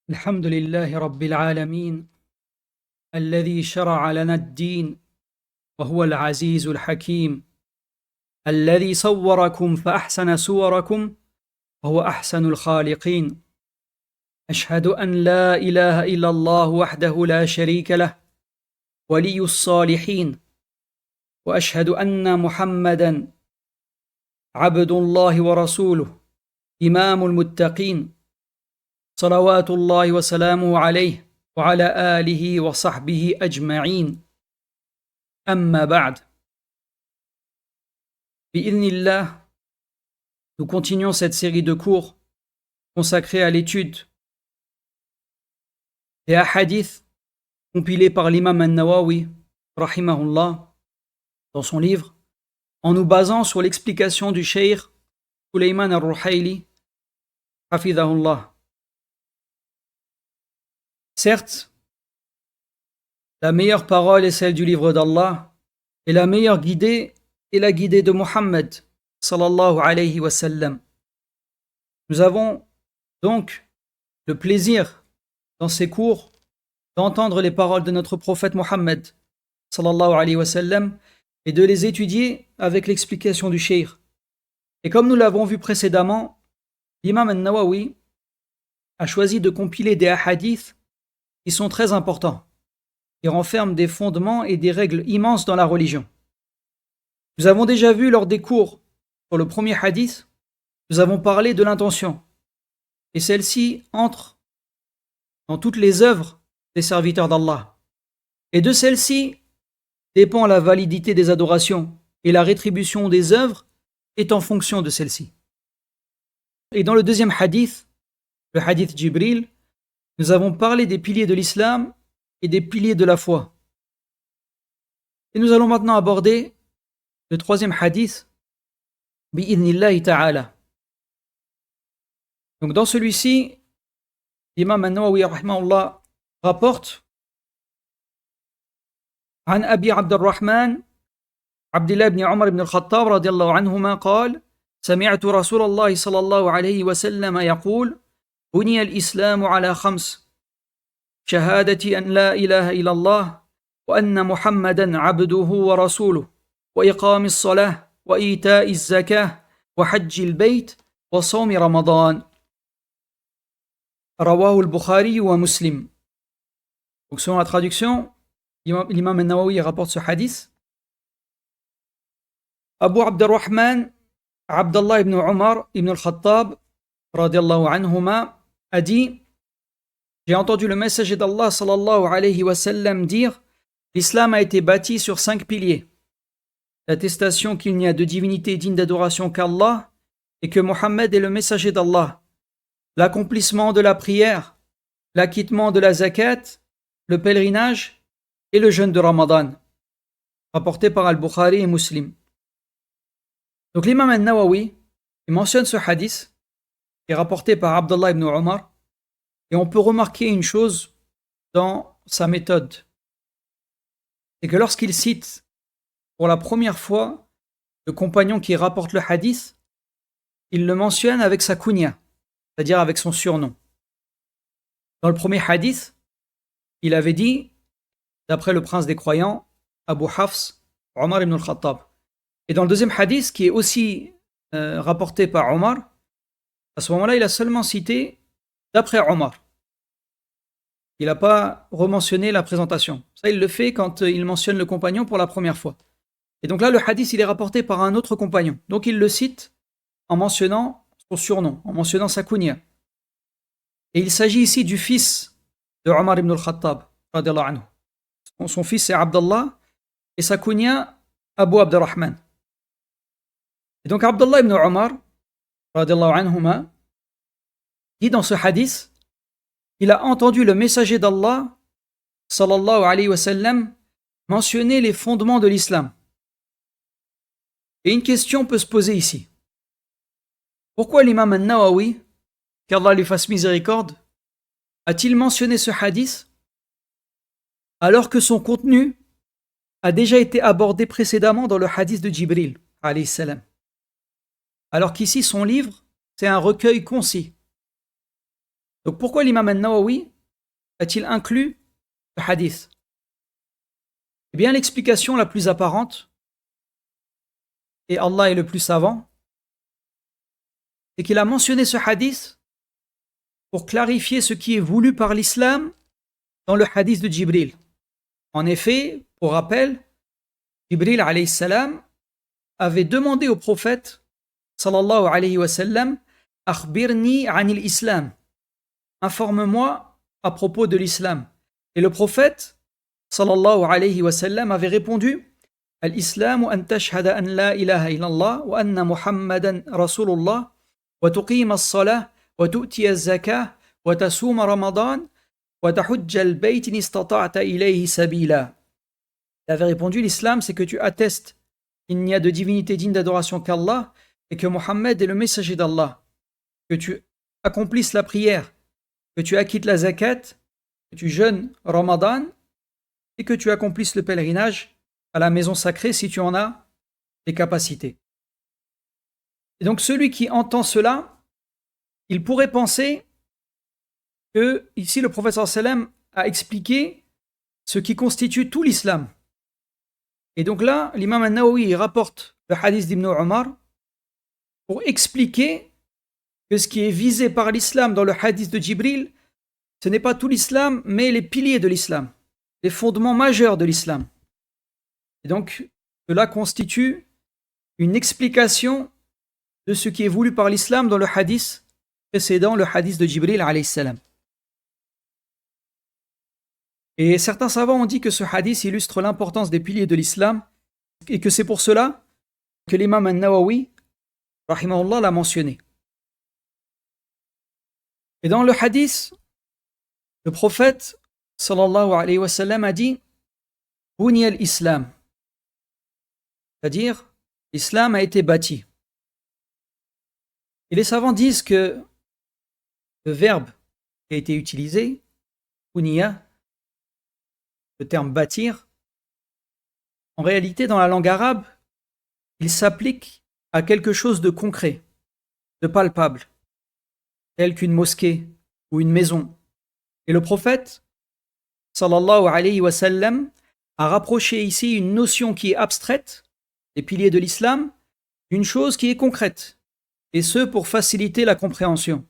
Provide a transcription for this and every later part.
الحمد لله رب العالمين الذي شرع لنا الدين وهو العزيز الحكيم الذي صوركم فأحسن صوركم وهو أحسن الخالقين. أشهد أن لا إله إلا الله وحده لا شريك له ولي الصالحين، وأشهد أن محمدا عبد الله ورسوله إمام المتقين، صلوات الله وسلامه عليه وعلى آله وصحبه أجمعين. أما بعد. Bi'idhnillah, nous continuons cette série de cours consacrés à l'étude des hadiths compilés par l'imam An-Nawawi, rahimahullah, dans son livre, en nous basant sur l'explication du cheikh Sulayman al-Ruhayli, hafidhahullah. Certes, la meilleure parole est celle du livre d'Allah, et la meilleure guidée est la guidée de Muhammad, sallallahu alayhi wa sallam. Nous avons donc le plaisir, dans ces cours, d'entendre les paroles de notre prophète Muhammad, sallallahu alayhi wa sallam, et de les étudier avec l'explication du cheikh. Et comme nous l'avons vu précédemment, l'imam An-Nawawi a choisi de compiler des hadiths qui sont très importants, qui renferment des fondements et des règles immenses dans la religion. Nous avons déjà vu lors des cours sur le premier hadith, nous avons parlé de l'intention, et celle-ci entre dans toutes les œuvres des serviteurs d'Allah. Et de celle-ci dépend la validité des adorations, et la rétribution des œuvres est en fonction de celle-ci. Et dans le deuxième hadith, le hadith Jibril, nous avons parlé des piliers de l'islam et des piliers de la foi. Et nous allons maintenant aborder le troisième hadith, bi'idhnillahi ta'ala. Donc dans celui-ci, l'imam An-Nawawi rahimahullah rapporte عن أبي عبد الرحمن عبد الله بن عمر بن الخطاب رضي الله عنهما قال: سمعت رسول الله صلى الله عليه وسلم يقول: بني الإسلام على 5: شهادة أن لا إله إلا الله وأن محمدا عبده ورسوله وإقام الصلاة وإيتاء الزكاة وحج البيت وصوم رمضان. رواه البخاري ومسلم. Donc selon la traduction, l'imam An-Nawawi rapporte ce hadith. Abu Abdurrahman Abdallah ibn Umar ibn al-Khattab radiallahu anhuma a dit: j'ai entendu le messager d'Allah sallallahu alayhi wa sallam dire: l'islam a été bâti sur 5 piliers. L'attestation qu'il n'y a de divinité digne d'adoration qu'Allah et que Mohammed est le messager d'Allah. L'accomplissement de la prière, l'acquittement de la zakat, le pèlerinage et le jeûne de Ramadan. Rapporté par Al-Bukhari et Muslim. Donc l'imam An-Nawawi mentionne ce hadith qui est rapporté par Abdullah ibn Umar. Et on peut remarquer une chose dans sa méthode. C'est que lorsqu'il cite pour la première fois le compagnon qui rapporte le hadith, il le mentionne avec sa kunya, c'est-à-dire avec son surnom. Dans le premier hadith, il avait dit, d'après le prince des croyants, Abu Hafs, Omar ibn al-Khattab. Et dans le deuxième hadith, qui est aussi rapporté par Omar, à ce moment-là, il a seulement cité d'après Omar. Il n'a pas rementionné la présentation. Ça, il le fait quand il mentionne le compagnon pour la première fois. Et donc là, le hadith, il est rapporté par un autre compagnon. Donc il le cite en mentionnant son surnom, en mentionnant sa kunya. Et il s'agit ici du fils de Omar ibn al-Khattab, radiallahu anhu. Son fils c'est Abdallah et sa kunya Abu Abdurrahman. Et donc Abdallah ibn Omar, radiallahu anhuma, dit dans ce hadith: il a entendu le messager d'Allah, sallallahu alayhi wa sallam, mentionner les fondements de l'islam. Et une question peut se poser ici. Pourquoi l'imam An-Nawawi, qu'Allah lui fasse miséricorde, a-t-il mentionné ce hadith alors que son contenu a déjà été abordé précédemment dans le hadith de Jibril, alayhi salam? Alors qu'ici, son livre, c'est un recueil concis. Donc pourquoi l'imam al-Nawawi a-t-il inclus le hadith? Eh bien, l'explication la plus apparente, et Allah est le plus savant, c'est qu'il a mentionné ce hadith pour clarifier ce qui est voulu par l'islam dans le hadith de Jibril. En effet, pour rappel, Jibril alayhi salam avait demandé au prophète sallallahu alayhi wa sallam, akhbirni anil islam, informe-moi à propos de l'islam. Et le prophète sallallahu alayhi wa sallam avait répondu, al-islam an tashhada an la ilaha illallah wa anna muhammadan rasulullah wa tuqima as-salah wa tu'ti az-zakah wa tasuma ramadan wa tahujja al-bayt in istata'ta ilayhi sabila. Il avait répondu, l'islam c'est que tu attestes qu'il n'y a de divinité digne d'adoration qu'Allah et que Mohammed est le messager d'Allah, que tu accomplisses la prière, que tu acquittes la zakat, que tu jeûnes Ramadan et que tu accomplisses le pèlerinage à la maison sacrée si tu en as les capacités. Et donc celui qui entend cela, il pourrait penser que ici le prophète sallallahu alayhi wa sallam a expliqué ce qui constitue tout l'islam. Et donc là, l'imam al-Nawawi rapporte le hadith d'Ibn Omar pour expliquer que ce qui est visé par l'islam dans le hadith de Jibril, ce n'est pas tout l'islam, mais les piliers de l'islam, les fondements majeurs de l'islam. Et donc, cela constitue une explication de ce qui est voulu par l'islam dans le hadith précédent, le hadith de Jibril alayhi salam. Et certains savants ont dit que ce hadith illustre l'importance des piliers de l'islam et que c'est pour cela que l'imam al-Nawawi rahimahullah l'a mentionné. Et dans le hadith, le prophète sallallahu alayhi wa sallam a dit Buni al-Islam, c'est-à-dire l'islam a été bâti. Et les savants disent que le verbe qui a été utilisé, buniya, le terme bâtir, en réalité dans la langue arabe, il s'applique à quelque chose de concret, de palpable, tel qu'une mosquée ou une maison. Et le prophète, sallallahu alayhi wa sallam, a rapproché ici une notion qui est abstraite, les piliers de l'islam, d'une chose qui est concrète, et ce pour faciliter la compréhension.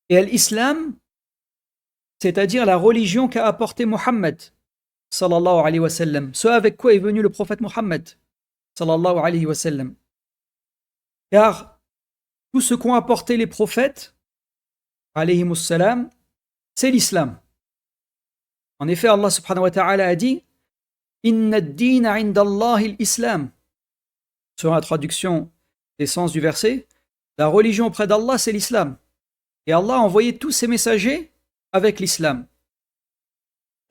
Et l'islam, c'est-à-dire la religion qu'a apportée Mohammed, sallallahu alayhi wa sallam, ce avec quoi est venu le prophète Mohammed, sallallahu alayhi wa sallam. Car tout ce qu'ont apporté les prophètes, alayhimus salam, c'est l'islam. En effet, Allah subhanahu wa ta'ala a dit Inna ad-dina 'inda Allahi al-islam. Selon la traduction des sens du verset, la religion auprès d'Allah, c'est l'islam. Et Allah a envoyé tous ses messagers avec l'islam.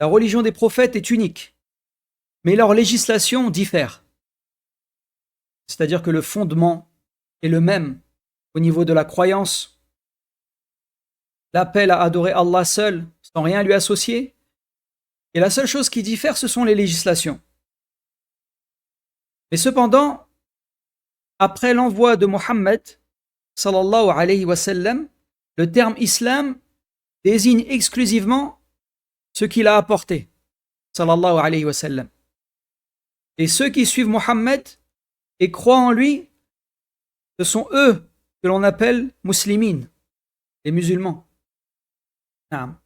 La religion des prophètes est unique, mais leur législation diffère. C'est-à-dire que le fondement est le même au niveau de la croyance, l'appel à adorer Allah seul, sans rien lui associer, et la seule chose qui diffère, ce sont les législations. Mais cependant, après l'envoi de Mohammed, sallallahu alayhi wa sallam, le terme islam désigne exclusivement ce qu'il a apporté, sallallahu alayhi wa sallam. Et ceux qui suivent Mohammed et croient en lui, ce sont eux que l'on appelle muslimines, les musulmans. Donc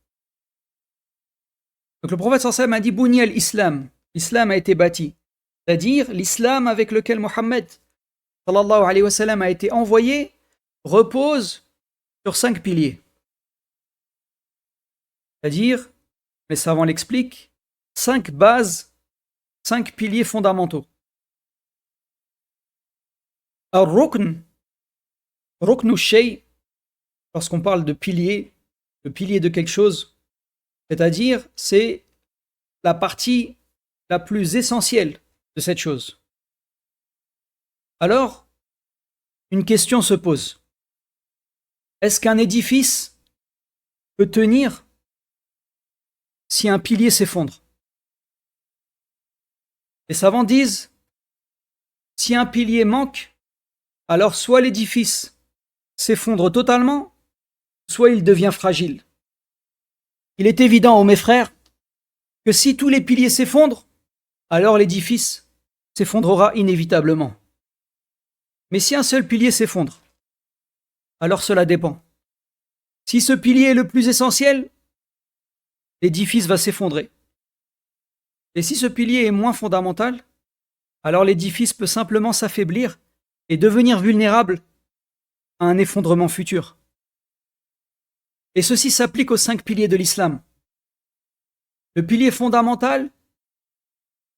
le prophète sallallahu alayhi wa sallam a dit Buni al-Islam, l'islam a été bâti, c'est-à-dire l'islam avec lequel Mohammed sallallahu alayhi wa sallam a été envoyé repose sur 5 piliers. C'est-à-dire, les savants l'expliquent, 5 bases, 5 piliers fondamentaux. Al-Rukn, Rukn al-Shay, lorsqu'on parle de pilier, le pilier de quelque chose, c'est-à-dire c'est la partie la plus essentielle de cette chose. Alors, une question se pose. Est-ce qu'un édifice peut tenir si un pilier s'effondre? Les savants disent, si un pilier manque, alors soit l'édifice s'effondre totalement, soit il devient fragile. Il est évident, ô mes frères, que si tous les piliers s'effondrent, alors l'édifice s'effondrera inévitablement. Mais si un seul pilier s'effondre, alors cela dépend. Si ce pilier est le plus essentiel, l'édifice va s'effondrer. Et si ce pilier est moins fondamental, alors l'édifice peut simplement s'affaiblir et devenir vulnérable à un effondrement futur. Et ceci s'applique aux 5 piliers de l'islam. Le pilier fondamental,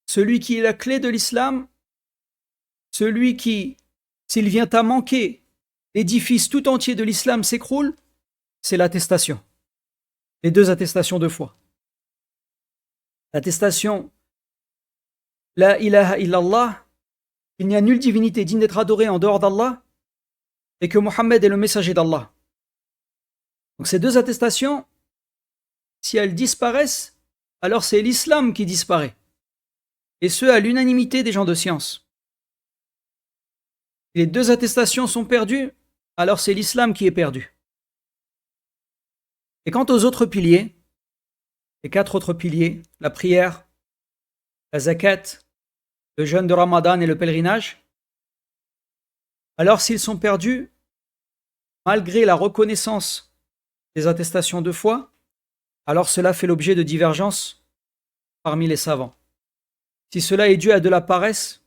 celui qui est la clé de l'islam, celui qui, s'il vient à manquer, l'édifice tout entier de l'islam s'écroule, c'est l'attestation. Les 2 attestations de foi. L'attestation La ilaha illallah, il n'y a nulle divinité digne d'être adorée en dehors d'Allah, et que Mohammed est le messager d'Allah. Donc ces 2 attestations, si elles disparaissent, alors c'est l'islam qui disparaît. Et ce, à l'unanimité des gens de science. Si les 2 attestations sont perdues, alors c'est l'islam qui est perdu. Et quant aux autres piliers, les 4 autres piliers, la prière, la zakat, le jeûne de Ramadan et le pèlerinage, alors s'ils sont perdus, malgré la reconnaissance des attestations de foi, alors cela fait l'objet de divergences parmi les savants. Si cela est dû à de la paresse,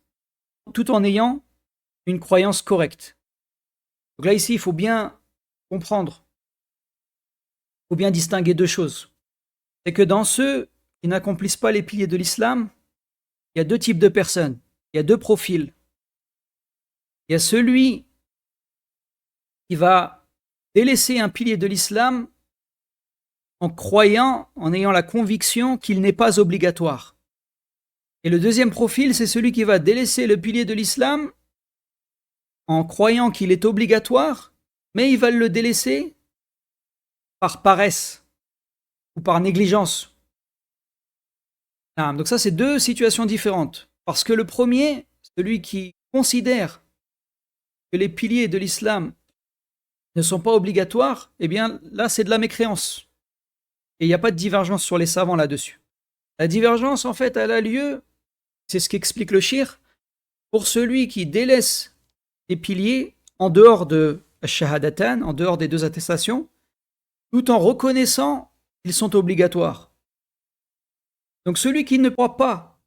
tout en ayant une croyance correcte. Donc là, ici, il faut bien comprendre, il faut bien distinguer 2 choses. C'est que dans ceux qui n'accomplissent pas les piliers de l'islam, il y a 2 types de personnes, il y a 2 profils. Il y a celui qui va délaisser un pilier de l'islam en croyant, en ayant la conviction qu'il n'est pas obligatoire. Et le deuxième profil, c'est celui qui va délaisser le pilier de l'islam en croyant qu'il est obligatoire, mais il va le délaisser par paresse ou par négligence. Donc ça, c'est 2 situations différentes. Parce que le premier, celui qui considère que les piliers de l'islam ne sont pas obligatoires, eh bien là, c'est de la mécréance. Et il n'y a pas de divergence sur les savants là-dessus. La divergence, en fait, elle a lieu, c'est ce qu'explique le shir, pour celui qui délaisse les piliers en dehors de Shahadatan, en dehors des 2 attestations, tout en reconnaissant qu'ils sont obligatoires. Donc celui qui ne croit pas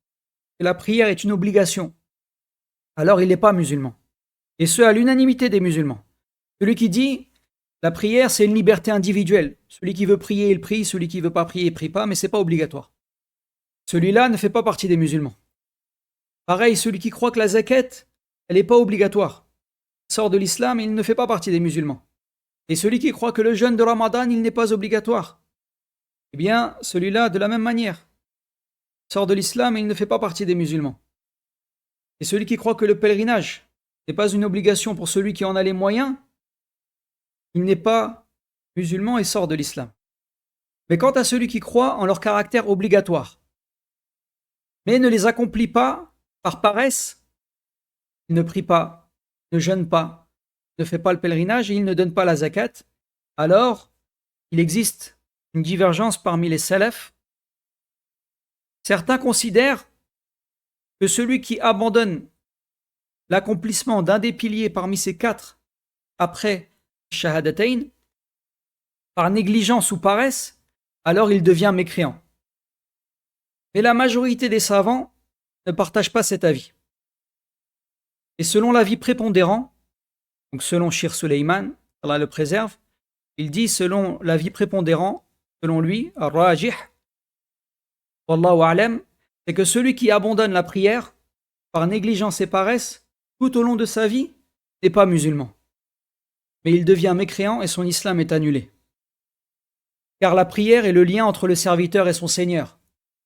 que la prière est une obligation, alors il n'est pas musulman. Et ce, à l'unanimité des musulmans. Celui qui dit la prière, c'est une liberté individuelle. Celui qui veut prier, il prie. Celui qui ne veut pas prier, il ne prie pas, mais ce n'est pas obligatoire. Celui-là ne fait pas partie des musulmans. Pareil, celui qui croit que la zakat, elle n'est pas obligatoire. Il sort de l'islam, il ne fait pas partie des musulmans. Et celui qui croit que le jeûne de Ramadan, il n'est pas obligatoire. Eh bien, celui-là, de la même manière, sort de l'islam et il ne fait pas partie des musulmans. Et celui qui croit que le pèlerinage n'est pas une obligation pour celui qui en a les moyens, il n'est pas musulman et sort de l'islam. Mais quant à celui qui croit en leur caractère obligatoire, mais ne les accomplit pas par paresse, il ne prie pas, ne jeûne pas, ne fait pas le pèlerinage et il ne donne pas la zakat, alors il existe une divergence parmi les salafs. Certains considèrent que celui qui abandonne l'accomplissement d'un des piliers parmi ces 4 après Shahadatayn, par négligence ou paresse, alors il devient mécréant. Mais la majorité des savants ne partagent pas cet avis. Et selon l'avis prépondérant, donc selon Shir Suleiman, Allah le préserve, il dit selon l'avis prépondérant, selon lui, Ar-Rajih, Wallahu a'lam, c'est que celui qui abandonne la prière par négligence et paresse tout au long de sa vie n'est pas musulman. Mais il devient mécréant et son islam est annulé. Car la prière est le lien entre le serviteur et son Seigneur.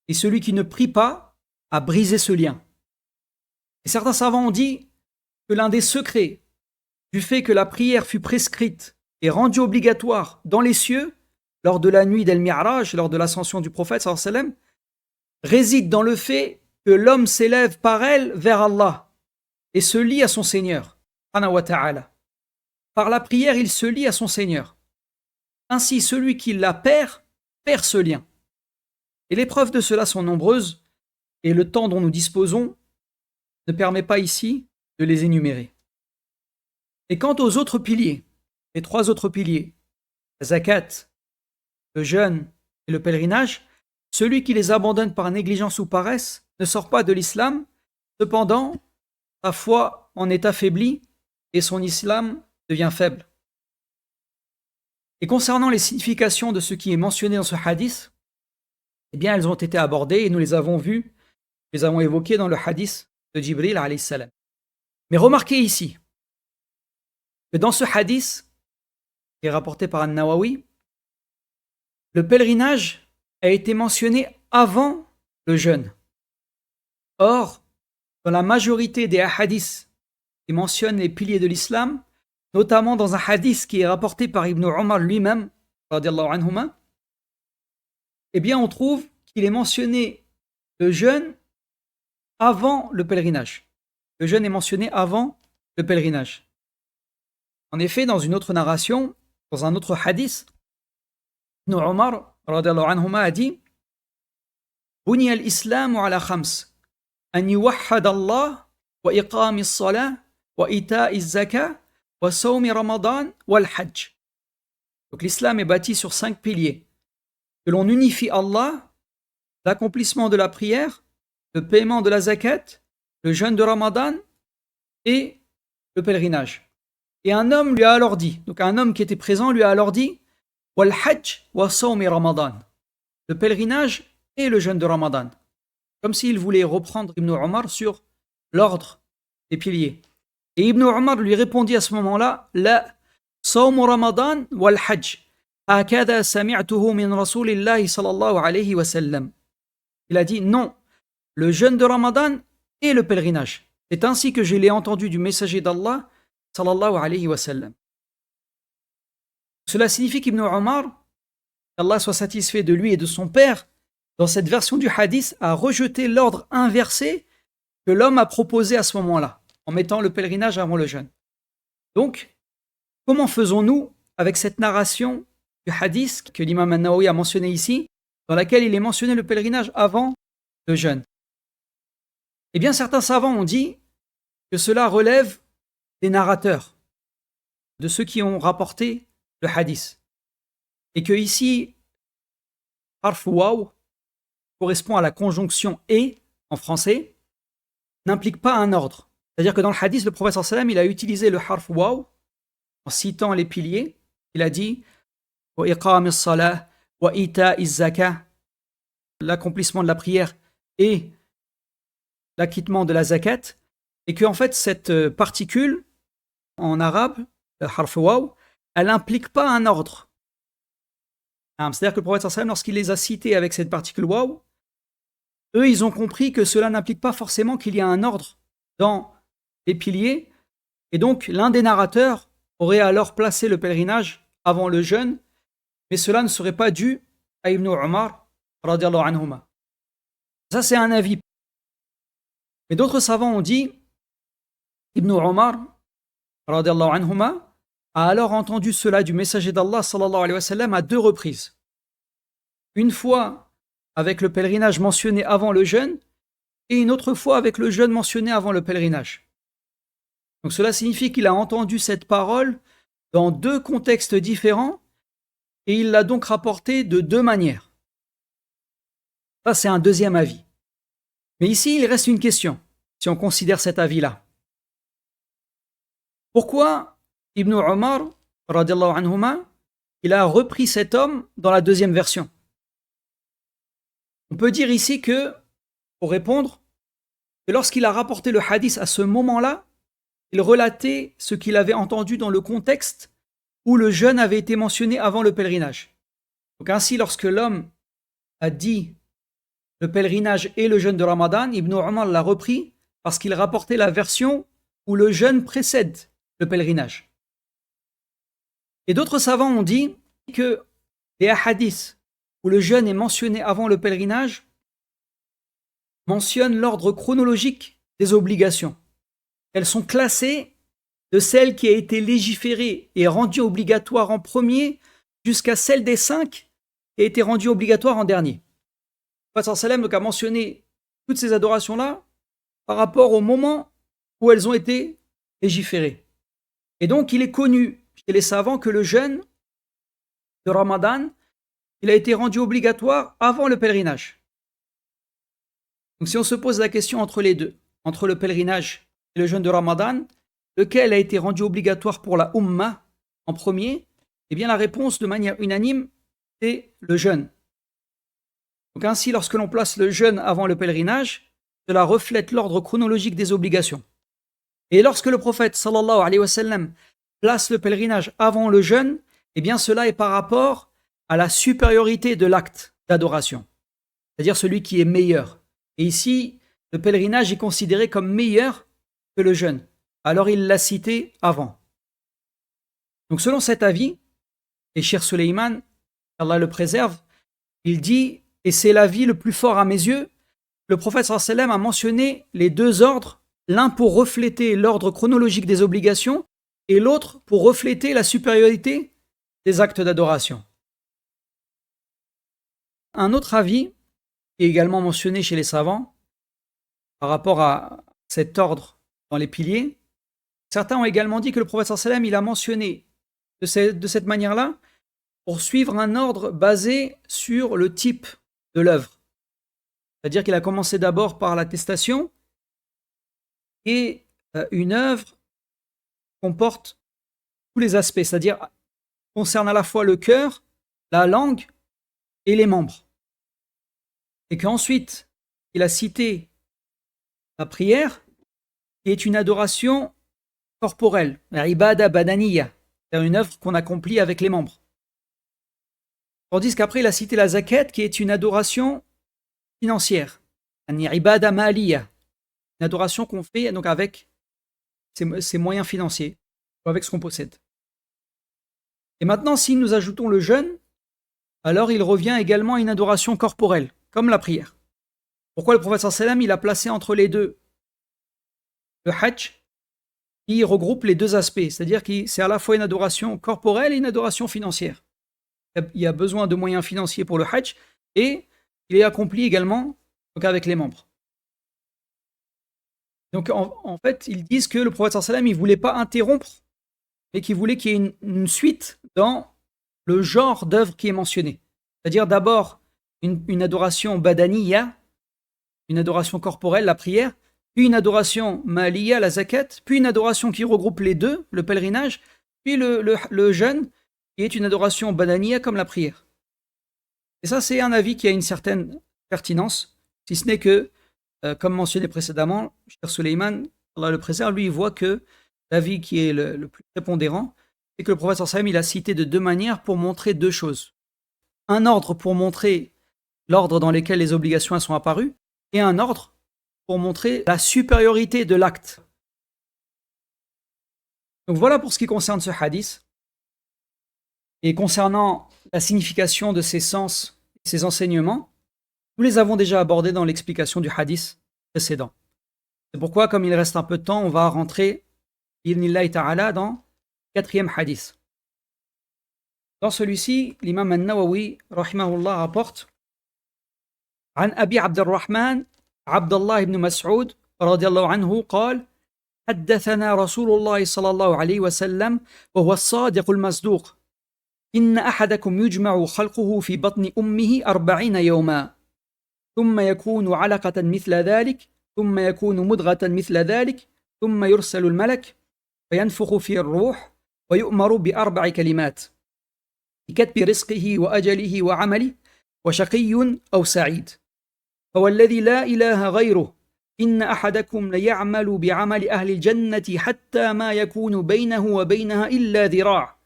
Et celui qui ne prie pas a brisé ce lien. Et certains savants ont dit que l'un des secrets du fait que la prière fut prescrite et rendue obligatoire dans les cieux lors de la nuit d'El-Mi'raj, lors de l'ascension du prophète sallallahu alayhi wa sallam, réside dans le fait que l'homme s'élève par elle vers Allah et se lie à son Seigneur. Par la prière, il se lie à son Seigneur. Ainsi, celui qui la perd, perd ce lien. Et les preuves de cela sont nombreuses, et le temps dont nous disposons ne permet pas ici de les énumérer. Et quant aux autres piliers, les 3 autres piliers, la zakat, le jeûne et le pèlerinage, celui qui les abandonne par négligence ou paresse ne sort pas de l'islam, cependant, sa foi en est affaiblie et son islam devient faible. Et concernant les significations de ce qui est mentionné dans ce hadith, eh bien, elles ont été abordées et nous les avons vues, les avons évoquées dans le hadith de Jibril alayhi salam. Mais remarquez ici que dans ce hadith, qui est rapporté par An-Nawawi, le pèlerinage a été mentionné avant le jeûne. Or, dans la majorité des hadiths qui mentionnent les piliers de l'islam, notamment dans un hadith qui est rapporté par Ibn Omar lui-même, radiallahu anhuma, eh bien on trouve qu'il est mentionné le jeûne avant le pèlerinage. Le jeûne est mentionné avant le pèlerinage. En effet, dans une autre narration, dans un autre hadith, Ibn Omar radiallahu anhuma a dit Buniya al-Islam ala khams an yuwahhad Allah wa iqami as-salah wa ita'i az-zakah wa sawmi Ramadan wal hajj. Donc l'islam est bâti sur 5 piliers. Que l'on unifie Allah, l'accomplissement de la prière, le paiement de la zakat, le jeûne de Ramadan et le pèlerinage. Et un homme lui a alors dit, donc un homme qui était présent lui a alors dit wal hajj wa sawmi Ramadan, le pèlerinage et le jeûne de Ramadan, comme s'il voulait reprendre Ibn Omar sur l'ordre des piliers. Et Ibn Omar lui répondit à ce moment-là la sawmu Ramadan wal hajj hakada sami'tuhu min rasulillahi sallallahu alayhi wa sallam. Il a dit non, le jeûne de Ramadan et le pèlerinage. C'est ainsi que je l'ai entendu du messager d'Allah sallallahu alayhi wa sallam. Cela signifie qu'Ibn Omar, qu'Allah soit satisfait de lui et de son père, dans cette version du hadith, a rejeté l'ordre inversé que l'homme a proposé à ce moment-là, en mettant le pèlerinage avant le jeûne. Donc, comment faisons-nous avec cette narration du hadith que l'imam An-Nawawi a mentionné ici, dans laquelle il est mentionné le pèlerinage avant le jeûne? Eh bien, certains savants ont dit que cela relève des narrateurs, de ceux qui ont rapporté le hadith. Et que ici, harf waw correspond à la conjonction et en français, n'implique pas un ordre. C'est-à-dire que dans le hadith, le prophète sallallahu alayhi wa sallam, il a utilisé le harf waw en citant les piliers. Il a dit wa iqam as-salah wa ita'i az-zakah, l'accomplissement de la prière et l'acquittement de la zakat, et que en fait cette particule en arabe, le harf waw, elle n'implique pas un ordre. C'est-à-dire que le prophète sallallahu alayhi wa sallam, lorsqu'il les a cités avec cette particule waw, eux ils ont compris que cela n'implique pas forcément qu'il y a un ordre dans les piliers, et donc l'un des narrateurs aurait alors placé le pèlerinage avant le jeûne, mais cela ne serait pas dû à Ibn Omar radiallahu anhuma. Ça c'est un avis. Mais d'autres savants ont dit Ibn Omar radiallahu anhuma a alors entendu cela du messager d'Allah sallallahu alayhi wa sallam à 2 reprises. Une fois avec le pèlerinage mentionné avant le jeûne et une autre fois avec le jeûne mentionné avant le pèlerinage. Donc cela signifie qu'il a entendu cette parole dans 2 contextes différents et il l'a donc rapporté de 2 manières. Ça c'est un deuxième avis. Mais ici il reste une question, si on considère cet avis-là. Pourquoi Ibn Omar, radiallahu anhuma, il a repris cet homme dans la deuxième version? On peut dire ici que, pour répondre, que lorsqu'il a rapporté le hadith à ce moment-là, il relatait ce qu'il avait entendu dans le contexte où le jeûne avait été mentionné avant le pèlerinage. Donc ainsi, lorsque l'homme a dit le pèlerinage et le jeûne de Ramadan, Ibn Omar l'a repris parce qu'il rapportait la version où le jeûne précède le pèlerinage. Et d'autres savants ont dit que les hadiths où le jeûne est mentionné avant le pèlerinage mentionnent l'ordre chronologique des obligations. Elles sont classées de celle qui a été légiférée et rendue obligatoire en premier jusqu'à celle des 5 qui a été rendue obligatoire en dernier. Le prophète sallam donc a mentionné toutes ces adorations-là par rapport au moment où elles ont été légiférées. Et donc, il est connu chez les savants que le jeûne de Ramadan, il a été rendu obligatoire avant le pèlerinage. Donc, si on se pose la question entre les deux, entre le pèlerinage et le jeûne de Ramadan, lequel a été rendu obligatoire pour la Ummah en premier, eh bien la réponse de manière unanime, c'est le jeûne. Donc ainsi, lorsque l'on place le jeûne avant le pèlerinage, cela reflète l'ordre chronologique des obligations. Et lorsque le prophète sallallahu alayhi wa sallam place le pèlerinage avant le jeûne, eh bien cela est par rapport à la supériorité de l'acte d'adoration, c'est-à-dire celui qui est meilleur. Et ici, le pèlerinage est considéré comme meilleur que le jeûne. Alors il l'a cité avant. Donc selon cet avis, et Cheikh Suleiman, Allah le préserve, il dit, et c'est l'avis le plus fort à mes yeux, le prophète sallallahu alayhi wa sallam a mentionné les deux ordres, l'un pour refléter l'ordre chronologique des obligations et l'autre pour refléter la supériorité des actes d'adoration. Un autre avis, qui est également mentionné chez les savants, par rapport à cet ordre dans les piliers, certains ont également dit que le prophète sallallahu alayhi wa sallam, il a mentionné de cette manière-là pour suivre un ordre basé sur le type de l'œuvre. C'est-à-dire qu'il a commencé d'abord par l'attestation et une œuvre comporte tous les aspects, c'est-à-dire concerne à la fois le cœur, la langue et les membres. Et qu'ensuite, il a cité la prière, qui est une adoration corporelle, la ibada badaniya, c'est une œuvre qu'on accomplit avec les membres. Tandis qu'après, il a cité la zakat, qui est une adoration financière, une ibada maliya, une adoration qu'on fait donc avec ses moyens financiers, ou avec ce qu'on possède. Et maintenant, si nous ajoutons le jeûne, alors il revient également à une adoration corporelle, comme la prière. Pourquoi le prophète sallallahu alayhi wa sallam, il a placé entre les deux le hajj, qui regroupe les deux aspects, c'est-à-dire que c'est à la fois une adoration corporelle et une adoration financière. Il y a besoin de moyens financiers pour le hajj, et il est accompli également donc avec les membres. Donc en fait, ils disent que le prophète sallallahu alayhi wa sallam, il ne voulait pas interrompre, mais qu'il voulait qu'il y ait une suite dans le genre d'œuvre qui est mentionné. C'est-à-dire d'abord une adoration badaniya, une adoration corporelle, la prière, puis une adoration maliya, la zakat, puis une adoration qui regroupe les deux, le pèlerinage, puis le jeûne, qui est une adoration badaniya comme la prière. Et ça, c'est un avis qui a une certaine pertinence, si ce n'est que, comme mentionné précédemment, Cheikh Suleiman, Allah le préserve, lui, il voit que l'avis qui est le plus prépondérant, c'est que le prophète sallallahu alayhi wa sallam, il a cité de deux manières pour montrer deux choses. Un ordre pour montrer l'ordre dans lequel les obligations sont apparues, et un ordre pour montrer la supériorité de l'acte. Donc voilà pour ce qui concerne ce hadith. Et concernant la signification de ses sens, ses enseignements, nous les avons déjà abordés dans l'explication du hadith précédent. C'est pourquoi, comme il reste un peu de temps, on va rentrer, bi'idhnillahi ta'ala, dans le 4e hadith. Dans celui-ci, l'imam al-Nawawi, rahimahullah, rapporte عن أبي عبد الرحمن عبد الله بن مسعود رضي الله عنه قال حدثنا رسول الله صلى الله عليه وسلم وهو الصادق المصدوق إن أحدكم يجمع خلقه في بطن أمه 40 يوما ثم يكون علقة مثل ذلك ثم يكون مضغة مثل ذلك ثم يرسل الملك فينفخ فيه الروح ويؤمر ب4 كلمات بكتب رزقه وأجله وعمله وشقي أو سعيد فوالذي لا إله غيره إن أحدكم ليعمل بعمل أهل الجنة حتى ما يكون بينه وبينها إلا ذراع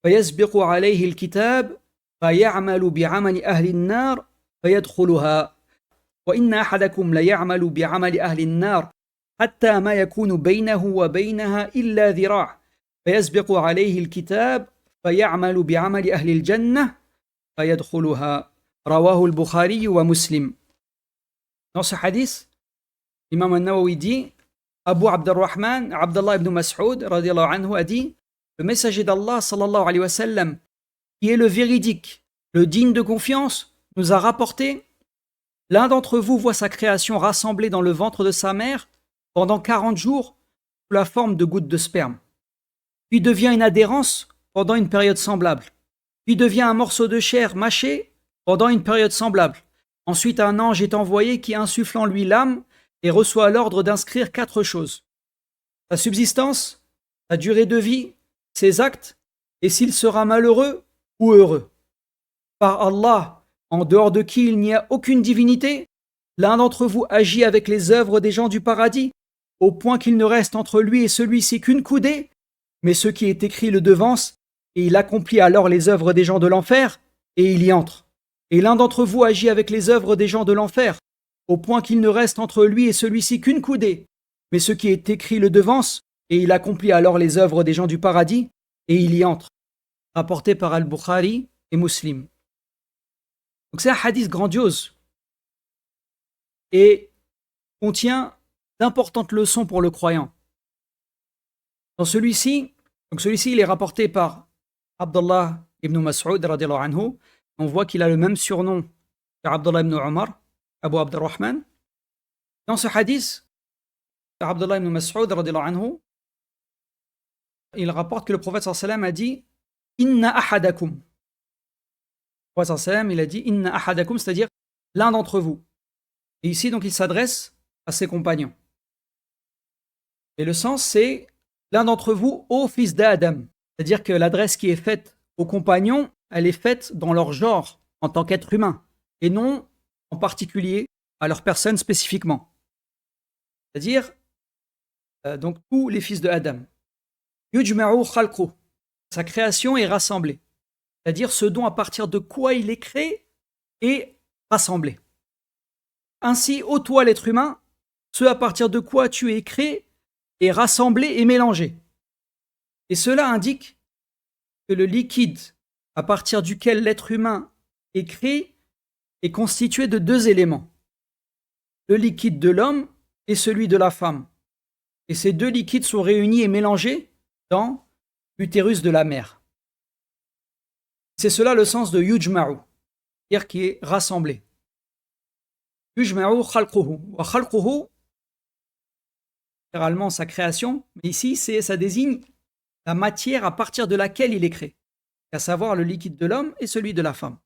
فيسبق عليه الكتاب فيعمل بعمل أهل النار فيدخلها وإن أحدكم ليعمل بعمل أهل النار حتى ما يكون بينه وبينها إلا ذراع فيسبق عليه الكتاب فيعمل بعمل أهل الجنة فيدخلها رواه البخاري ومسلم. Dans ce hadith, l'imam al-Nawawi dit, Abu Abdurrahman, Abdullah ibn Mas'ud, radiallahu anhu, a dit, le messager d'Allah, sallallahu alayhi wa sallam, qui est le véridique, le digne de confiance, nous a rapporté: l'un d'entre vous voit sa création rassemblée dans le ventre de sa mère pendant 40 jours sous la forme de gouttes de sperme, puis devient une adhérence pendant une période semblable, puis devient un morceau de chair mâché pendant une période semblable. Ensuite, un ange est envoyé qui insuffle en lui l'âme et reçoit l'ordre d'inscrire 4 choses: sa subsistance, sa durée de vie, ses actes, et s'il sera malheureux ou heureux. Par Allah, en dehors de qui il n'y a aucune divinité, l'un d'entre vous agit avec les œuvres des gens du paradis, au point qu'il ne reste entre lui et celui-ci qu'une coudée, mais ce qui est écrit le devance, et il accomplit alors les œuvres des gens de l'enfer, et il y entre. Et l'un d'entre vous agit avec les œuvres des gens de l'enfer, au point qu'il ne reste entre lui et celui-ci qu'une coudée, mais ce qui est écrit le devance, et il accomplit alors les œuvres des gens du paradis, et il y entre. Rapporté par Al-Bukhari et Muslim. Donc c'est un hadith grandiose et contient d'importantes leçons pour le croyant. Dans celui-ci, il est rapporté par Abdullah ibn Mas'ud radiallahu anhu. On voit qu'il a le même surnom qu'Abdullah ibn Omar, Abu Abdurrahman. Dans ce hadith, Abdullah ibn Mas'ud radiallahu anhu, il rapporte que le prophète sallallahu alayhi wa sallam a dit: Inna ahadakum. Le prophète sallallahu alayhi wa sallam, il a dit Inna ahadakum, c'est-à-dire l'un d'entre vous. Et ici, donc, il s'adresse à ses compagnons. Et le sens, c'est l'un d'entre vous, ô fils d'Adam. C'est-à-dire que l'adresse qui est faite aux compagnons, elle est faite dans leur genre, en tant qu'être humain, et non en particulier à leur personne spécifiquement. C'est-à-dire, donc, tous les fils de Adam. Yujma'u khalqu. Sa création est rassemblée. C'est-à-dire ce dont à partir de quoi il est créé est rassemblé. Ainsi, ô toi l'être humain, ce à partir de quoi tu es créé est rassemblé et mélangé. Et cela indique que le liquide à partir duquel l'être humain est créé est constitué de 2 éléments: le liquide de l'homme et celui de la femme. Et ces 2 liquides sont réunis et mélangés dans l'utérus de la mère. C'est cela le sens de yujma'u, c'est-à-dire qui est rassemblé. Yujma'u khalquhu. Wa khalquhu, littéralement sa création, mais ici ça désigne la matière à partir de laquelle il est créé, à savoir le liquide de l'homme et celui de la femme.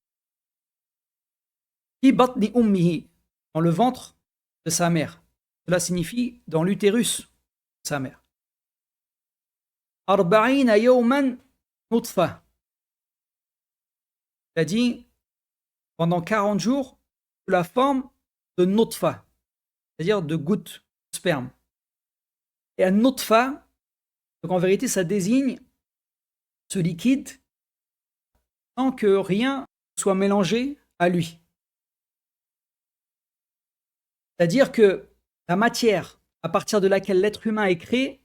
Fi batni ummihi, dans le ventre de sa mère. Cela signifie dans l'utérus de sa mère. Arba'ina yawman nutfa. Il a dit pendant 40 jours sous la forme de nutfa, c'est-à-dire de gouttes de sperme. Et un nutfa, donc en vérité, ça désigne ce liquide sans que rien soit mélangé à lui. C'est-à-dire que la matière à partir de laquelle l'être humain est créé,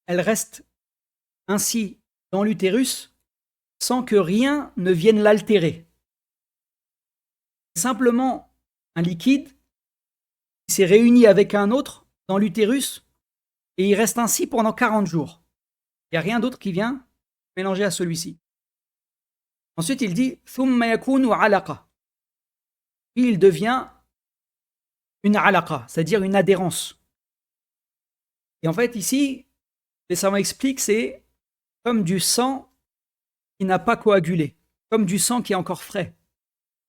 elle reste ainsi dans l'utérus sans que rien ne vienne l'altérer. Simplement un liquide qui s'est réuni avec un autre dans l'utérus et il reste ainsi pendant 40 jours. Il n'y a rien d'autre qui vient mélanger à celui-ci. Ensuite, il dit thumma yakunu alaqa. Puis il devient une alaqa, c'est-à-dire une adhérence. Et en fait, ici, les savants expliquent, c'est comme du sang qui n'a pas coagulé, comme du sang qui est encore frais.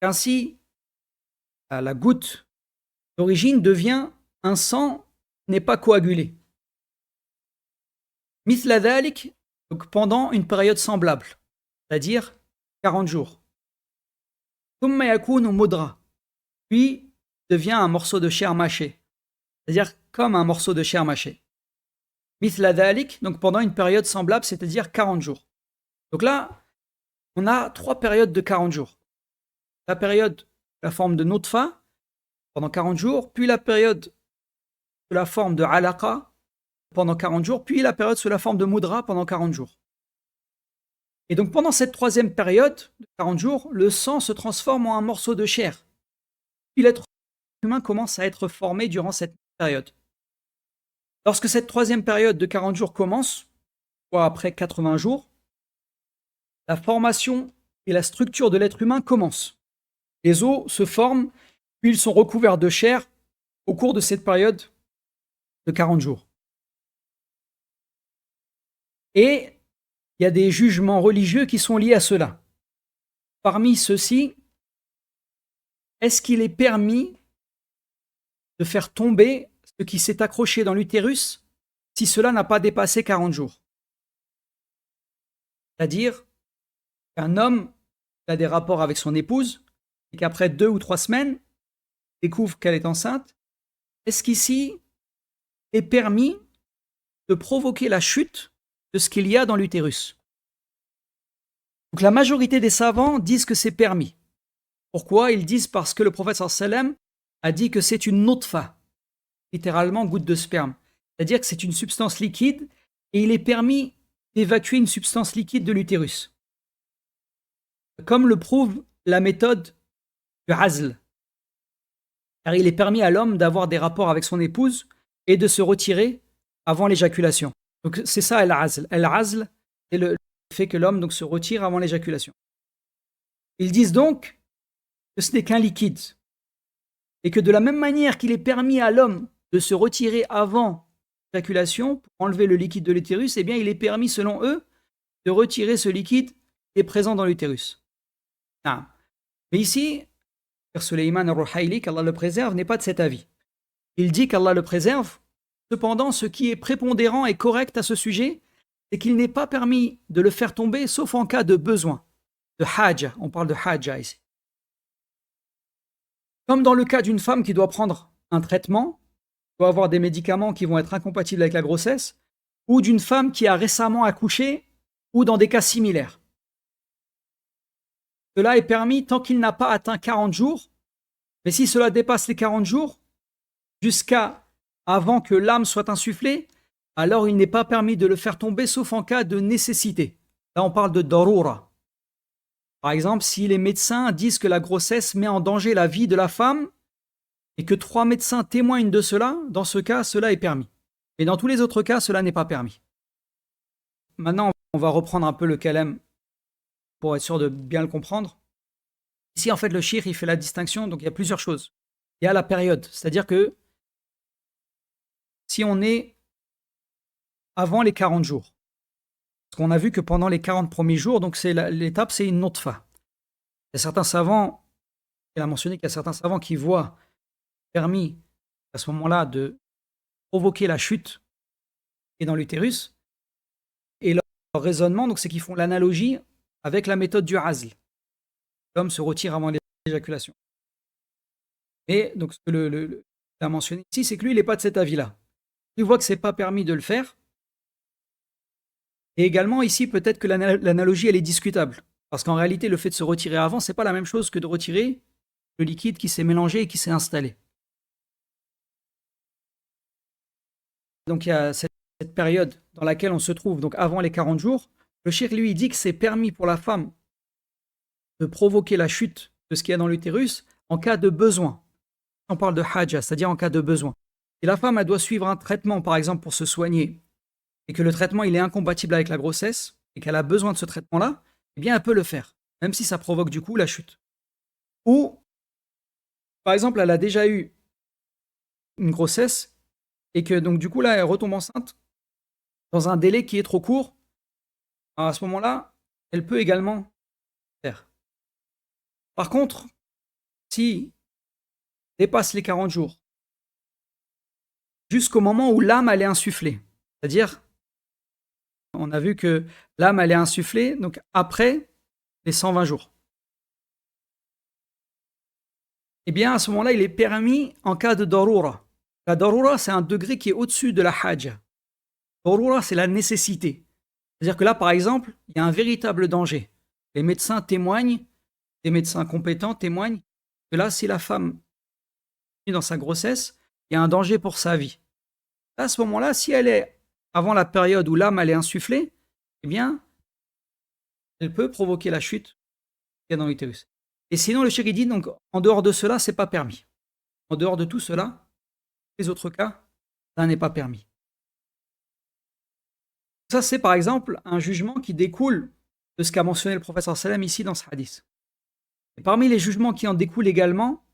Ainsi, la goutte d'origine devient un sang qui n'est pas coagulé. Mithla dhalik, donc pendant une période semblable, c'est-à-dire 40 jours. Thumma yakunu mudra, puis devient un morceau de chair mâchée, c'est-à-dire comme un morceau de chair mâchée. Mithla dhalik, donc pendant une période semblable, c'est-à-dire 40 jours. Donc là, on a 3 périodes de 40 jours. La période, la forme de nutfa, pendant 40 jours, puis la période sous la forme de alaqa, pendant 40 jours, puis la période sous la forme de mudra pendant 40 jours. Et donc pendant cette 3e période de 40 jours, le sang se transforme en un morceau de chair. Puis l'être humain commence à être formé durant cette période. Lorsque cette 3e période de 40 jours commence, soit après 80 jours, la formation et la structure de l'être humain commencent. Les os se forment, puis ils sont recouverts de chair au cours de cette période de 40 jours. Et il y a des jugements religieux qui sont liés à cela. Parmi ceux-ci, est-ce qu'il est permis de faire tomber ce qui s'est accroché dans l'utérus si cela n'a pas dépassé 40 jours? C'est-à-dire qu'un homme a des rapports avec son épouse et qu'après 2 ou 3 semaines, découvre qu'elle est enceinte. Est-ce qu'ici est permis de provoquer la chute de ce qu'il y a dans l'utérus? Donc la majorité des savants disent que c'est permis. Pourquoi? Ils disent parce que le prophète sallam a dit que c'est une nutfa, littéralement goutte de sperme. C'est-à-dire que c'est une substance liquide et il est permis d'évacuer une substance liquide de l'utérus. Comme le prouve la méthode du azl. Car il est permis à l'homme d'avoir des rapports avec son épouse et de se retirer avant l'éjaculation. Donc c'est ça al-azl. Al-azl, c'est le fait que l'homme donc se retire avant l'éjaculation. Ils disent donc que ce n'est qu'un liquide. Et que de la même manière qu'il est permis à l'homme de se retirer avant l'éjaculation pour enlever le liquide de l'utérus, eh bien il est permis selon eux de retirer ce liquide qui est présent dans l'utérus. Ah. Mais ici, Sulayman al-Ruhayli, qu'Allah le préserve, n'est pas de cet avis. Il dit qu'Allah le préserve. Cependant, ce qui est prépondérant et correct à ce sujet, c'est qu'il n'est pas permis de le faire tomber sauf en cas de besoin, de haja. On parle de haja ici. Comme dans le cas d'une femme qui doit prendre un traitement, doit avoir des médicaments qui vont être incompatibles avec la grossesse, ou d'une femme qui a récemment accouché, ou dans des cas similaires. Cela est permis tant qu'il n'a pas atteint 40 jours, mais si cela dépasse les 40 jours, jusqu'à avant que l'âme soit insufflée, alors il n'est pas permis de le faire tomber sauf en cas de nécessité. Là, on parle de darura. Par exemple, si les médecins disent que la grossesse met en danger la vie de la femme et que 3 médecins témoignent de cela, dans ce cas, cela est permis. Et dans tous les autres cas, cela n'est pas permis. Maintenant, on va reprendre un peu le kalem pour être sûr de bien le comprendre. Ici, en fait, le shir, il fait la distinction, donc il y a plusieurs choses. Il y a la période, c'est-à-dire que si on est avant les 40 jours, parce qu'on a vu que pendant les 40 premiers jours, donc l'étape, c'est une nutfa. Il y a certains savants, il a mentionné qu'il y a certains savants qui voient permis à ce moment-là de provoquer la chute qui est dans l'utérus. Et leur raisonnement, donc, c'est qu'ils font l'analogie avec la méthode du azl. L'homme se retire avant l'éjaculation. Et donc, ce que il a mentionné ici, c'est que lui, il n'est pas de cet avis-là. Il voit que ce n'est pas permis de le faire. Et également, ici, peut-être que l'analogie, elle est discutable. Parce qu'en réalité, le fait de se retirer avant, ce n'est pas la même chose que de retirer le liquide qui s'est mélangé et qui s'est installé. Donc, il y a cette période dans laquelle on se trouve, donc avant les 40 jours. Le cheikh, lui, dit que c'est permis pour la femme de provoquer la chute de ce qu'il y a dans l'utérus en cas de besoin. On parle de haja, c'est-à-dire en cas de besoin. Et la femme, elle doit suivre un traitement, par exemple, pour se soigner, et que le traitement, il est incompatible avec la grossesse, et qu'elle a besoin de ce traitement-là, eh bien, elle peut le faire, même si ça provoque du coup la chute. Ou, par exemple, elle a déjà eu une grossesse, et que donc du coup, là, elle retombe enceinte dans un délai qui est trop court. Alors, à ce moment-là, elle peut également faire. Par contre, si dépasse les 40 jours, jusqu'au moment où l'âme elle est insufflée, c'est-à-dire, on a vu que l'âme elle est insufflée, donc après les 120 jours. Eh bien, à ce moment-là, il est permis en cas de darura. La darura, c'est un degré qui est au-dessus de la haja. Darura, c'est la nécessité. C'est-à-dire que là, par exemple, il y a un véritable danger. Les médecins témoignent, des médecins compétents témoignent que là, si la femme est dans sa grossesse, il y a un danger pour sa vie. À ce moment-là, si elle est avant la période où l'âme elle est insufflée, eh bien, elle peut provoquer la chute qu'il y a dans l'utérus. Et sinon, le cheikh dit, donc, en dehors de cela, c'est pas permis. En dehors de tout cela, les autres cas, ça n'est pas permis. Ça, c'est par exemple un jugement qui découle de ce qu'a mentionné le prophète sallallahu alayhi wa sallam ici dans ce hadith. Et parmi les jugements qui en découlent également,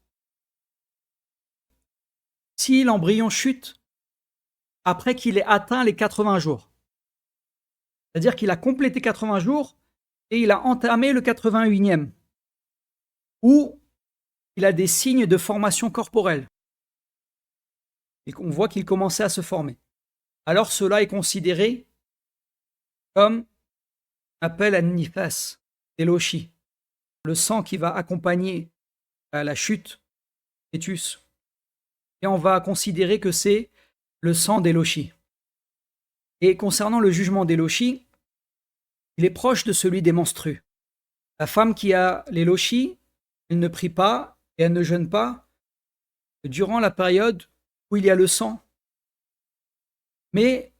si l'embryon chute après qu'il ait atteint les 80 jours, c'est-à-dire qu'il a complété 80 jours et il a entamé le 81e, ou il a des signes de formation corporelle, et qu'on voit qu'il commençait à se former, alors cela est considéré comme appel à nifas, eloshi, le sang qui va accompagner la chute du fœtus. Et on va considérer que c'est le sang d'Eloshi. Et concernant le jugement d'Eloshi, il est proche de celui des menstrues. La femme qui a l'Eloshi, elle ne prie pas et elle ne jeûne pas durant la période où il y a le sang. Mais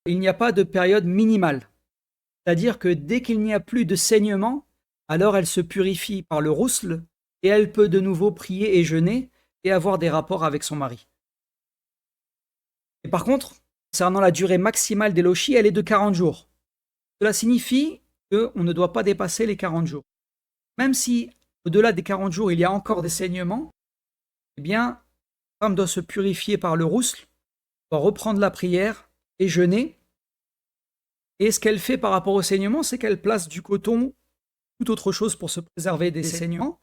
il n'y a pas de période minimale. C'est-à-dire que dès qu'il n'y a plus de saignement, alors elle se purifie par le rousl et elle peut de nouveau prier et jeûner et avoir des rapports avec son mari. Et par contre, concernant la durée maximale d'Eloshi, elle est de 40 jours. Cela signifie qu'on ne doit pas dépasser les 40 jours. Même si, au-delà des 40 jours, il y a encore des saignements, eh bien, la femme doit se purifier par le rousl, doit reprendre la prière et jeûner. Et ce qu'elle fait par rapport aux saignements, c'est qu'elle place du coton, toute autre chose pour se préserver des saignements,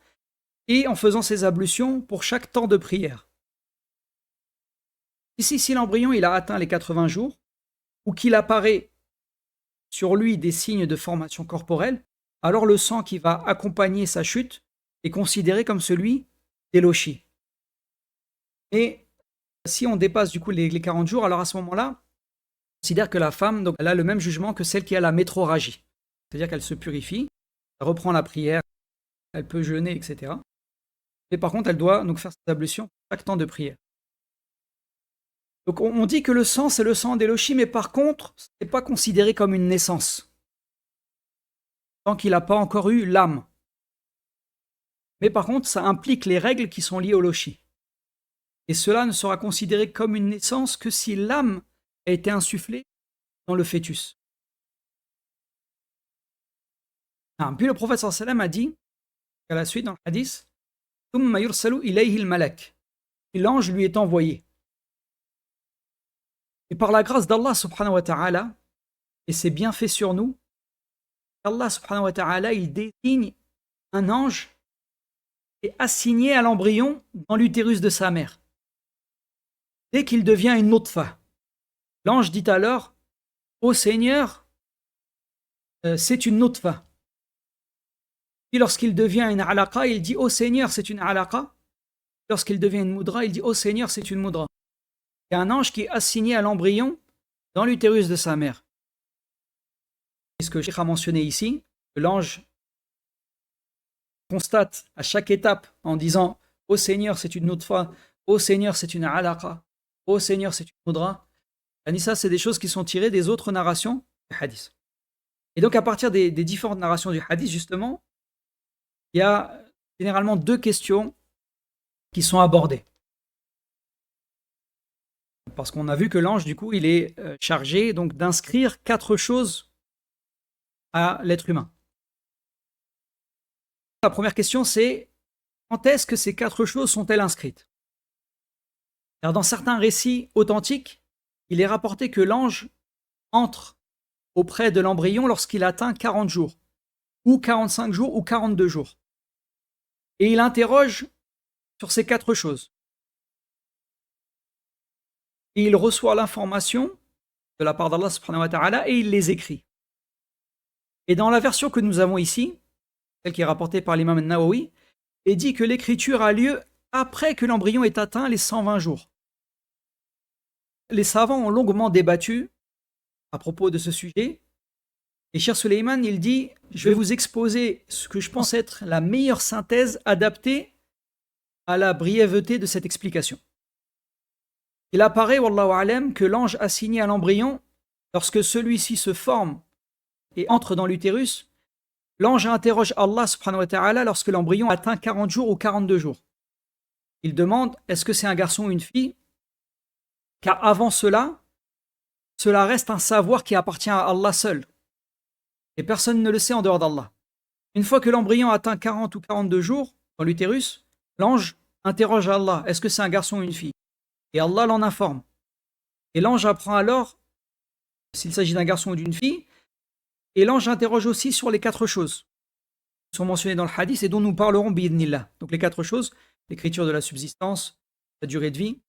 et en faisant ses ablutions pour chaque temps de prière. Ici, si l'embryon il a atteint les 80 jours, ou qu'il apparaît sur lui des signes de formation corporelle, alors le sang qui va accompagner sa chute est considéré comme celui d'Eloshi. Et si on dépasse du coup les 40 jours, alors à ce moment-là, on considère que la femme donc, elle a le même jugement que celle qui a la métrorragie. C'est-à-dire qu'elle se purifie, elle reprend la prière, elle peut jeûner, etc. Mais par contre, elle doit donc faire ses ablutions chaque temps de prière. Donc on dit que le sang, c'est le sang d'Eloshi, mais par contre, ce n'est pas considéré comme une naissance, tant qu'il n'a pas encore eu l'âme. Mais par contre, ça implique les règles qui sont liées au Loshi. Et cela ne sera considéré comme une naissance que si l'âme a été insufflée dans le fœtus. Puis le prophète sallallahu alayhi wa sallam a dit, à la suite dans le hadith, « Thumma yursalu ilayhi al-malak » et l'ange lui est envoyé. Et par la grâce d'Allah subhanahu wa ta'ala, et c'est bien fait sur nous, Allah subhanahu wa ta'ala, il désigne un ange qui est assigné à l'embryon dans l'utérus de sa mère. Dès qu'il devient une nutfa, l'ange dit alors, ô Seigneur, c'est une nutfa. Puis lorsqu'il devient une alaqa, il dit, ô Seigneur, c'est une alaqa. Lorsqu'il devient une moudra, il dit, ô Seigneur, c'est une moudra. Il y a un ange qui est assigné à l'embryon dans l'utérus de sa mère. Et ce que Cheikh a mentionné ici, que l'ange constate à chaque étape en disant « Ô Seigneur, c'est une nutfa, ô Seigneur, c'est une alaqa, ô Seigneur, c'est une moudra », ça, c'est des choses qui sont tirées des autres narrations du hadith. Et donc, à partir des différentes narrations du hadith, justement, il y a généralement deux questions qui sont abordées. Parce qu'on a vu que l'ange, du coup, il est chargé donc d'inscrire 4 choses à l'être humain. La première question, c'est quand est-ce que ces 4 choses sont-elles inscrites? Alors, dans certains récits authentiques, il est rapporté que l'ange entre auprès de l'embryon lorsqu'il atteint 40 jours, ou 45 jours, ou 42 jours. Et il interroge sur ces 4 choses. Et il reçoit l'information de la part d'Allah subhanahu wa ta'ala et il les écrit. Et dans la version que nous avons ici, celle qui est rapportée par l'imam al-Nawawi, il dit que l'écriture a lieu après que l'embryon ait atteint les 120 jours. Les savants ont longuement débattu à propos de ce sujet. Et Cheikh Suleiman, il dit, je vais vous exposer ce que je pense être la meilleure synthèse adaptée à la brièveté de cette explication. Il apparaît, wallahu alam, que l'ange assigné à l'embryon, lorsque celui-ci se forme et entre dans l'utérus, l'ange interroge Allah subhanahu wa ta'ala lorsque l'embryon atteint 40 jours ou 42 jours. Il demande, est-ce que c'est un garçon ou une fille? Car avant cela reste un savoir qui appartient à Allah seul. et personne ne le sait en dehors d'Allah. Une fois que l'embryon atteint 40 ou 42 jours dans l'utérus, l'ange interroge Allah, est-ce que c'est un garçon ou une fille? Et Allah l'en informe. Et l'ange apprend alors s'il s'agit d'un garçon ou d'une fille, et l'ange interroge aussi sur les 4 choses qui sont mentionnées dans le hadith et dont nous parlerons bi'idhnillah. Donc les 4 choses, l'écriture de la subsistance, la durée de vie,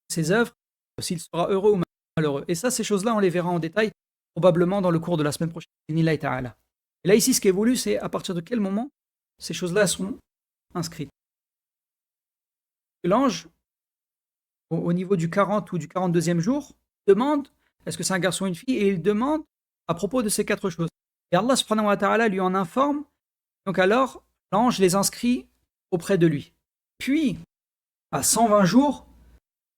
ses œuvres, s'il sera heureux ou malheureux. Et ça, ces choses-là, on les verra en détail, probablement dans le cours de la semaine prochaine. Bi'idhnillah ta'ala. Et là, ici, ce qui est voulu, c'est à partir de quel moment ces choses-là sont inscrites. L'ange, au niveau du 40 ou du 42e jour, demande est-ce que c'est un garçon ou une fille, et il demande à propos de ces 4 choses. Et Allah subhanahu wa ta'ala lui en informe, donc alors l'ange les inscrit auprès de lui. Puis, à 120 jours,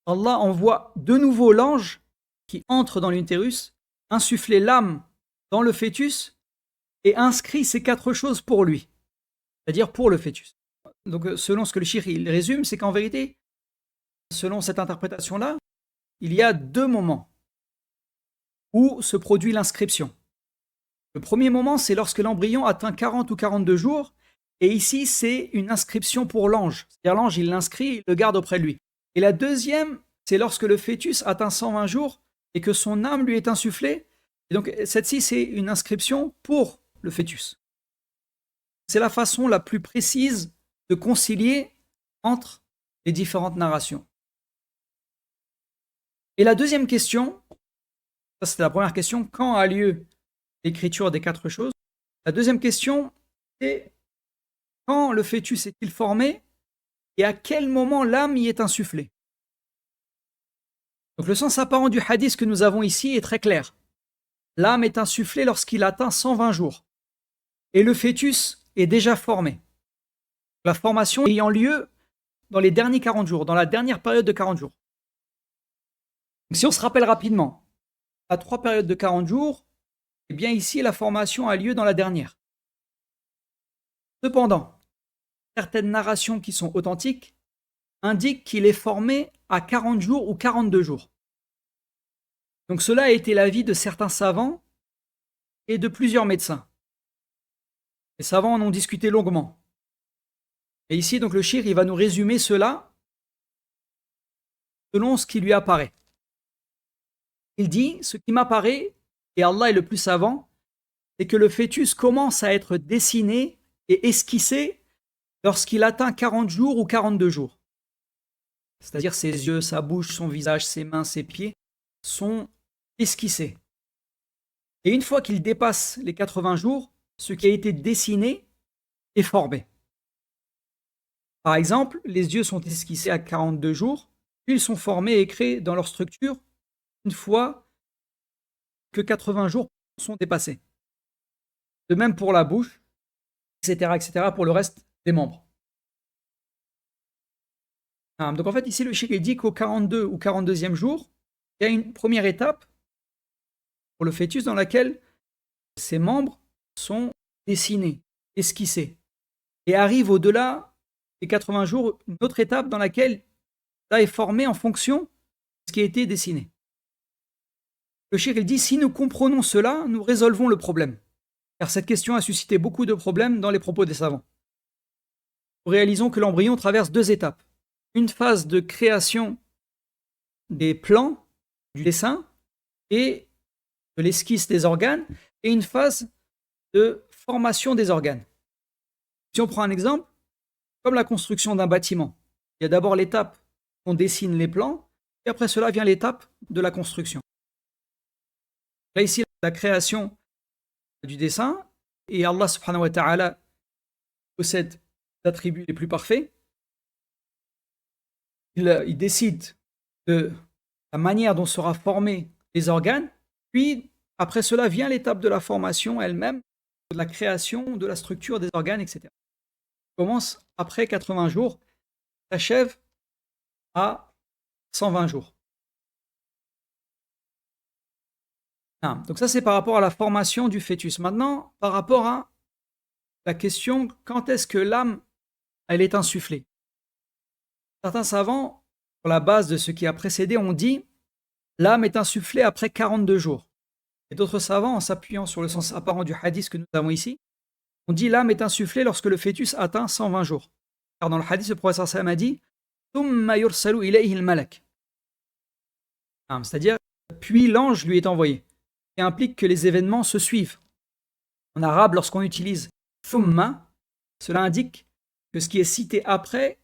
Allah envoie de nouveau l'ange qui entre dans l'utérus, insuffler l'âme dans le fœtus et inscrit ces 4 choses pour lui, c'est-à-dire pour le fœtus. Donc selon ce que le cheikh il résume, c'est qu'en vérité, selon cette interprétation-là, il y a 2 moments où se produit l'inscription. Le premier moment, c'est lorsque l'embryon atteint 40 ou 42 jours, et ici, c'est une inscription pour l'ange. C'est-à-dire l'ange, il l'inscrit, il le garde auprès de lui. Et la deuxième, c'est lorsque le fœtus atteint 120 jours et que son âme lui est insufflée. Et donc, cette-ci, c'est une inscription pour le fœtus. C'est la façon la plus précise de concilier entre les différentes narrations. Et la deuxième question, ça c'était la première question, quand a lieu l'écriture des 4 choses? La deuxième question, c'est quand le fœtus est-il formé et à quel moment l'âme y est insufflée? Donc le sens apparent du hadith que nous avons ici est très clair. L'âme est insufflée lorsqu'il atteint 120 jours et le fœtus est déjà formé. La formation ayant lieu dans les derniers 40 jours, dans la dernière période de 40 jours. Donc, si on se rappelle rapidement, à 3 périodes de 40 jours, eh bien ici la formation a lieu dans la dernière. Cependant, certaines narrations qui sont authentiques indiquent qu'il est formé à 40 jours ou 42 jours. Donc cela a été l'avis de certains savants et de plusieurs médecins. Les savants en ont discuté longuement. Et ici, donc le cheikh, il va nous résumer cela selon ce qui lui apparaît. Il dit, ce qui m'apparaît, et Allah est le plus savant, c'est que le fœtus commence à être dessiné et esquissé lorsqu'il atteint 40 jours ou 42 jours. C'est-à-dire ses yeux, sa bouche, son visage, ses mains, ses pieds sont esquissés. Et une fois qu'il dépasse les 80 jours, ce qui a été dessiné est formé. Par exemple, les yeux sont esquissés à 42 jours, puis ils sont formés et créés dans leur structure une fois que 80 jours sont dépassés. De même pour la bouche, etc., pour le reste des membres. Donc en fait, ici, le cheikh dit qu'au 42 ou 42e jour, il y a une première étape pour le fœtus dans laquelle ses membres sont dessinés, esquissés. Et arrive au-delà des 80 jours, une autre étape dans laquelle ça est formé en fonction de ce qui a été dessiné. Le cheikh dit, si nous comprenons cela, nous résolvons le problème. Car cette question a suscité beaucoup de problèmes dans les propos des savants. Nous réalisons que l'embryon traverse 2 étapes. Une phase de création des plans, du dessin et de l'esquisse des organes, et une phase de formation des organes. Si on prend un exemple, comme la construction d'un bâtiment, il y a d'abord l'étape où on dessine les plans, et après cela vient l'étape de la construction. Là ici, la création du dessin, et Allah subhanahu wa ta'ala possède les attributs les plus parfaits. Il décide de la manière dont sera formés les organes, puis après cela vient l'étape de la formation elle-même, de la création de la structure des organes, etc. On commence après 80 jours, s'achève à 120 jours. Donc ça c'est par rapport à la formation du fœtus. Maintenant, par rapport à la question, quand est-ce que l'âme elle est insufflée? Certains savants, sur la base de ce qui a précédé, ont dit l'âme est insufflée après 42 jours. Et d'autres savants, en s'appuyant sur le sens apparent du hadith que nous avons ici, on dit l'âme est insufflée lorsque le fœtus atteint 120 jours. Car dans le hadith, le prophète sallam a dit Thumma yursalu ilayhi al-malak. C'est-à-dire, puis l'ange lui est envoyé. Qui implique que les événements se suivent. En arabe, lorsqu'on utilise thumma, cela indique que ce qui est cité après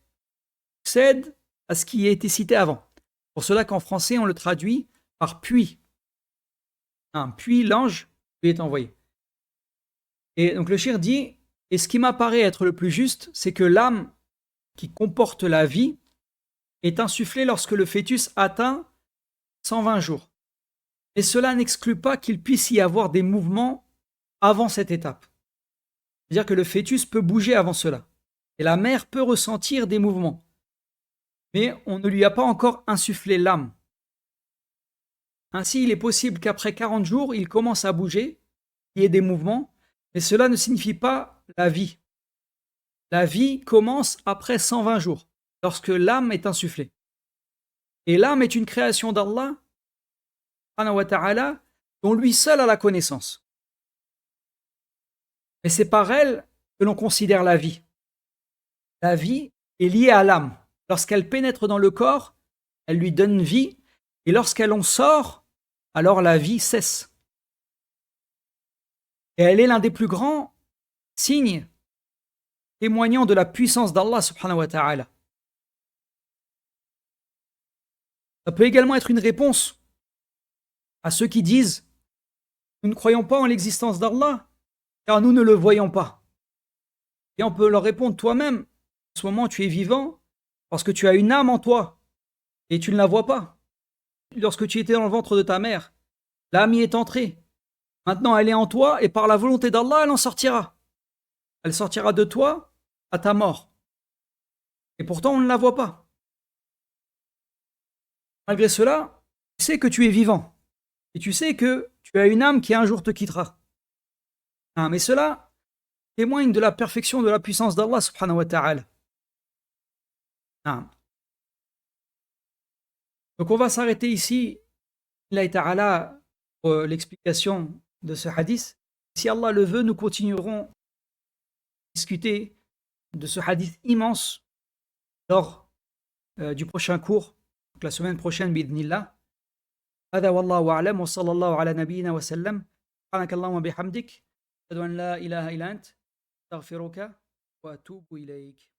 succède à ce qui a été cité avant. Pour cela qu'en français, on le traduit par puis. Puis l'ange lui est envoyé. Et donc le shir dit, et ce qui m'apparaît être le plus juste, c'est que l'âme qui comporte la vie est insufflée lorsque le fœtus atteint 120 jours. Et cela n'exclut pas qu'il puisse y avoir des mouvements avant cette étape. C'est-à-dire que le fœtus peut bouger avant cela. Et la mère peut ressentir des mouvements. Mais on ne lui a pas encore insufflé l'âme. Ainsi, il est possible qu'après 40 jours, il commence à bouger, il y ait des mouvements, mais cela ne signifie pas la vie. La vie commence après 120 jours, lorsque l'âme est insufflée. Et l'âme est une création d'Allah, dont lui seul a la connaissance. Mais c'est par elle que l'on considère la vie. La vie est liée à l'âme. Lorsqu'elle pénètre dans le corps, elle lui donne vie, et lorsqu'elle en sort, alors la vie cesse. Et elle est l'un des plus grands signes témoignant de la puissance d'Allah subhanahu wa ta'ala. Ça peut également être une réponse à ceux qui disent « Nous ne croyons pas en l'existence d'Allah, car nous ne le voyons pas. » Et on peut leur répondre toi-même, en ce moment tu es vivant, parce que tu as une âme en toi, et tu ne la vois pas. Lorsque tu étais dans le ventre de ta mère, l'âme y est entrée. Maintenant elle est en toi, et par la volonté d'Allah, elle en sortira. Elle sortira de toi à ta mort. Et pourtant on ne la voit pas. Malgré cela, tu sais que tu es vivant. Et tu sais que tu as une âme qui un jour te quittera. Mais cela témoigne de la perfection de la puissance d'Allah subhanahu wa ta'ala. Donc on va s'arrêter ici, Allah ta'ala, pour l'explication de ce hadith. Si Allah le veut, nous continuerons à discuter de ce hadith immense lors du prochain cours, donc la semaine prochaine, bi'idhnillah. هذا والله أعلم وصلى الله على نبينا وسلم سبحانك اللهم وبحمدك أشهد أن لا إله إلا أنت أستغفرك وأتوب إليك